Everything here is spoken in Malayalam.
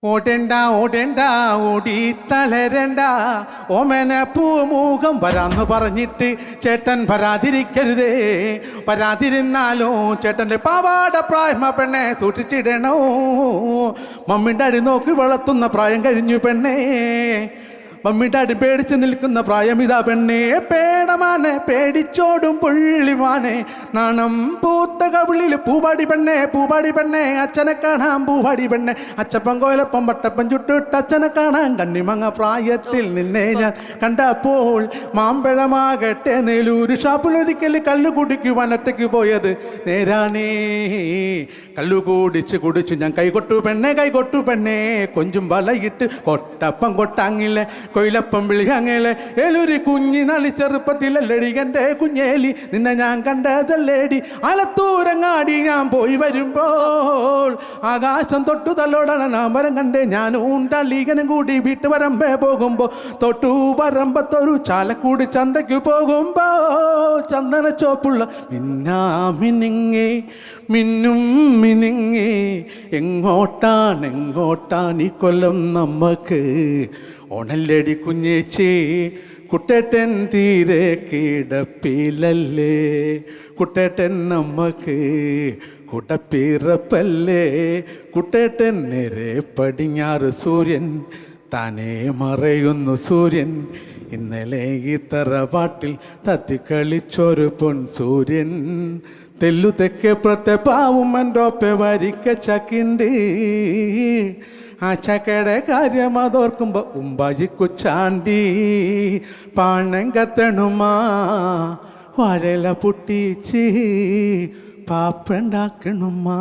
ഓടേണ്ട ഓടേണ്ട ഓടി തളരണ്ട ഓമന പൂമുഖം വരാന്ന് പറഞ്ഞിട്ട് ചേട്ടൻ വരാതിരിക്കരുതേ. വരാതിരുന്നാലോ ചേട്ടൻ്റെ പാവാട പ്രായമ പെണ്ണെ സൂക്ഷിച്ചിടണോ. മമ്മിൻ്റെ അടി നോക്കി വളർത്തുന്ന പ്രായം കഴിഞ്ഞു പെണ്ണേ. മമ്മിയുടെ അടി പേടിച്ച് നിൽക്കുന്ന പ്രായം ഇതാ പെണ്ണേ. പേടമാനെ പേടിച്ചോടും പുള്ളിമാനെ നാണം പൂത്ത കവിളിൽ പൂവാടി പെണ്ണെ പൂവാടി പെണ്ണെ. അച്ഛനെ കാണാൻ പൂവാടി പെണ്ണെ അച്ചപ്പം കോലപ്പം വട്ടപ്പം ചുട്ടിട്ട് അച്ഛനെ കാണാൻ കണ്ണിമങ്ങ പ്രായത്തിൽ നിന്നെ ഞാൻ കണ്ടപ്പോൾ മാമ്പഴമാകട്ടെ നെല്ലൂര് ഷാപ്പിലൊരിക്കൽ കല്ലു കുടിക്കുവാൻ ഒറ്റയ്ക്ക് പോയത് നേരാണേ. കല്ലു കുടിച്ച് ഞാൻ കൈകൊട്ടു പെണ്ണെ കൊഞ്ചും വലയിട്ട് കൊട്ടപ്പം കൊട്ടാങ്ങില്ലേ കൊയിലപ്പം വിളിയങ്ങേലെ ഏലൂരി കുഞ്ഞി നളി ചെറുപ്പത്തിലല്ലടി എൻ്റെ കുഞ്ഞേലി നിന്നെ ഞാൻ കണ്ടതല്ലേടി. ആലത്തൂരങ്ങാടി ഞാൻ പോയി വരുമ്പോൾ ആകാശം തൊട്ടു തല്ലോടണ നാമരം കണ്ടേ. ഞാനും തള്ളീകനും കൂടി വീട്ടുവരമ്പേ പോകുമ്പോൾ തൊട്ടു വരമ്പത്തൊരു ചാലക്കൂടി ചന്തയ്ക്ക് പോകുമ്പോ ചന്ദന ചോപ്പുള്ള മിന്നാമിനിങ്ങേ മിന്നും മിനിങ്ങേ. എങ്ങോട്ടാണ് ഈ കൊല്ലം നമ്മക്ക് ഓണല്ലടി കുഞ്ഞേച്ചി. കുട്ടേട്ടൻ തീരെ കിടപ്പിലല്ലേ കുട്ടേട്ടൻ നമ്മക്ക് കുടപ്പിറപ്പല്ലേ. കുട്ടേട്ടൻ നേരെ പടിഞ്ഞാറ് സൂര്യൻ താനേ മറയുന്നു സൂര്യൻ. ഇന്നലെ ഈ തറവാട്ടിൽ തത്തിക്കളിച്ചൊരു പൊൻ സൂര്യൻ. തെല്ലു തെക്കേ പ്രത്തെ പാവും എൻ്റെ ഒപ്പെ വരിക്ക ചക്കിണ്ട്. ആ ചക്കയുടെ കാര്യം അതോർക്കുമ്പോൾ ഉമ്പാജിക്കുച്ചാണ്ടി പാണം കത്തണുമാ വാഴല പൊട്ടിച്ച് പാപ്പുണ്ടാക്കണുമാ.